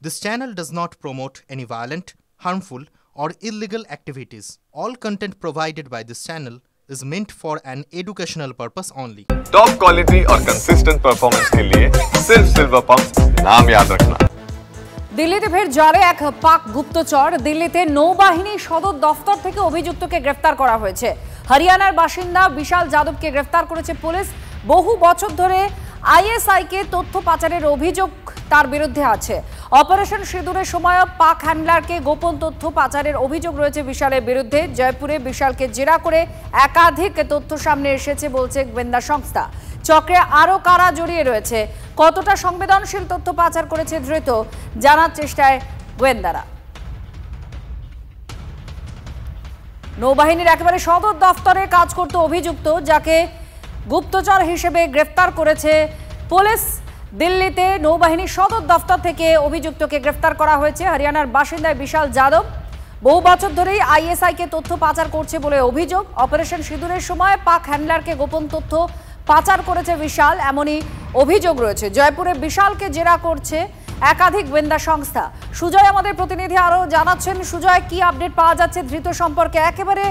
This channel does not promote any violent, harmful, or illegal activities. All content provided by this channel is meant for an educational purpose only. Top quality और consistent performance के लिए सिर्फ silver pump नाम याद रखना। দিল্লিতে ফের জালে এক পাক গুপ্তচর। দিল্লিতে নৌবাহিনী সদর দফতর থেকে অভিযুক্তকে গ্রেফতার করা হয়েছে। হরিয়ানার বাসিন্দা বিশাল যাদবকে গ্রেফতার করেছে পুলিশ। বহু বছর ধরে আইএসআইকে তথ্য পাচারের অভিযোগ তার বিরুদ্ধে আছে। অপারেশন সিঁদুরের সময় পাক হ্যান্ডলারকে গোপন তথ্য পাচারের অভিযোগ রয়েছে বিশালের বিরুদ্ধে। জয়পুরে বিশালকে জেরা করে একাধিক তথ্য সামনে এসেছে বলছে গোয়েন্দা সংস্থা। চক্রে আরও কারা জড়িয়ে রয়েছে, কতটা সংবেদনশীল তথ্য পাচার করেছে ধৃত, জানার চেষ্টায় গোয়েন্দারা। নৌবাহিনীর একেবারে সদর দফতরে কাজ করতে অভিযুক্ত, যাকে গুপ্তচর হিসেবে গ্রেফতার করেছে পুলিশ। দিল্লিতে নৌবাহিনীর সদর দফতর থেকে অভিযুক্তকে গ্রেফতার করা হয়েছে। হরিয়ানার বাসিন্দা বিশাল যাদব বহু বছর ধরেই আইএসআইকে তথ্য পাচার করছে বলে অভিযোগ। অপারেশন সিঁদুরের সময় পাক হ্যান্ডলারকে গোপন তথ্য পাচার করেছে বিশাল, এমনই অভিযোগ রয়েছে। জয়পুরে বিশালকে জেরা করছে একাধিক গোয়েন্দা সংস্থা। সুজয় আমাদের প্রতিনিধি আরও জানাচ্ছেন। সুজয়, কি আপডেট পাওয়া যাচ্ছে ধৃত সম্পর্কে? একেবারে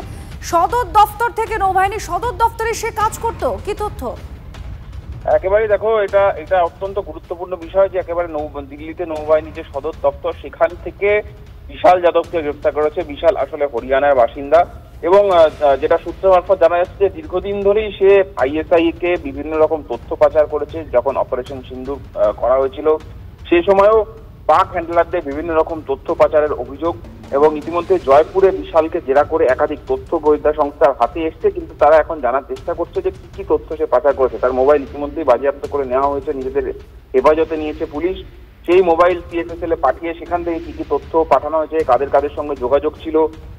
সদর দফতর থেকে নৌবাহিনীর সদর দফতরে সে কাজ করত, কি তথ্য? একেবারে দেখো, এটা অত্যন্ত গুরুত্বপূর্ণ বিষয় যে একেবারে দিল্লিতে নৌবাহিনী যে সদর দপ্তর সেখান থেকে বিশাল যাদবকে গ্রেফতার করেছে। বিশাল আসলে হরিয়ানার বাসিন্দা এবং যেটা সূত্র মারফত জানা যাচ্ছে যে দীর্ঘদিন ধরেই সে আইএসআই কে বিভিন্ন রকম তথ্য পাচার করেছে। যখন অপারেশন সিন্দুর করা হয়েছিল সেই সময়ও পাক হ্যান্ডলারদের বিভিন্ন রকম তথ্য পাচারের অভিযোগ, এবং ইতিমধ্যে জয়পুরে বিশালকে জেরা করে একাধিক তথ্য গোয়েন্দা সংস্থার হাতে এসছে। কিন্তু তারা এখন জানার চেষ্টা করছে যে কি তথ্য সে পাচার করেছে। তার মোবাইল ইতিমধ্যেই বাজেয়াপ্ত করে নেওয়া হয়েছে, নিজেদের হেফাজতে নিয়েছে পুলিশ। সেই মোবাইল সিএসএসএল এ পাঠিয়ে সেখান থেকে কি তথ্য পাঠানো হয়েছে, কাদের কাদের সঙ্গে যোগাযোগ ছিল,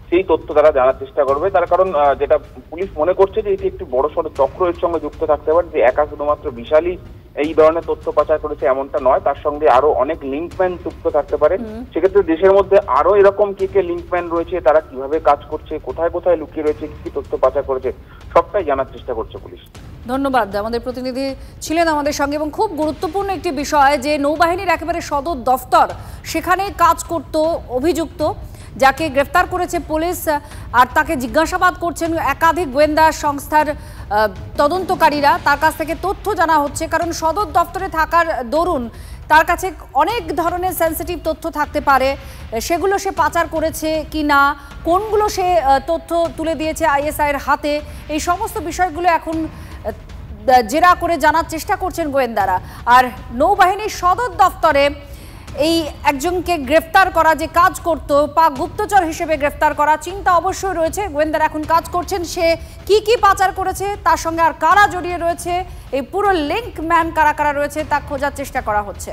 সেই তথ্য তারা জানার চেষ্টা করবে। তার কারণ যেটা পুলিশ মনে করছে যে এটি একটি বড়সড় চক্র এর সঙ্গে যুক্ত থাকতে পারে, যে একা শুধুমাত্র বিশালই এই ধরনের তথ্য পাচার করেছে এমনটা নয়, তার সঙ্গে আরো অনেক লিঙ্কম্যান যুক্ত থাকতে পারে। সেক্ষেত্রে দেশের মধ্যে আরো এরকম কে লিঙ্কম্যান রয়েছে, তারা কিভাবে কাজ করছে, কোথায় কোথায় লুকিয়ে রয়েছে, কি তথ্য পাচার করেছে, সবটাই জানার চেষ্টা করছে পুলিশ। ধন্যবাদ, আমাদের প্রতিনিধি ছিলেন আমাদের সঙ্গে। এবং খুব গুরুত্বপূর্ণ একটি বিষয় যে নৌবাহিনীর একেবারে সদর দফতর, সেখানে কাজ করত অভিযুক্ত, যাকে গ্রেফতার করেছে পুলিশ। আর তাকে জিজ্ঞাসাবাদ করছেন একাধিক গোয়েন্দা সংস্থার তদন্তকারীরা। তার কাছ থেকে তথ্য জানা হচ্ছে, কারণ সদর দফতরে থাকার দরুন তার কাছে অনেক ধরনের সেন্সিটিভ তথ্য থাকতে পারে। সেগুলো সে পাচার করেছে কি না, কোনগুলো সে তথ্য তুলে দিয়েছে আইএসআই এর হাতে, এই সমস্ত বিষয়গুলো এখন জেরা করে জানার চেষ্টা করছেন গোয়েন্দারা। আর নৌবাহিনীর সদর দফতরে এই একজনকে গ্রেফতার করা, যে কাজ করত পাক গুপ্তচর হিসেবে গ্রেফতার করা, চিন্তা অবশ্যই রয়েছে। গোয়েন্দারা এখন কাজ করছেন সে কি পাচার করেছে, তার সঙ্গে আর কারা জড়িয়ে রয়েছে, এই পুরো লিঙ্ক ম্যান কারা কারা রয়েছে তা খোঁজার চেষ্টা করা হচ্ছে।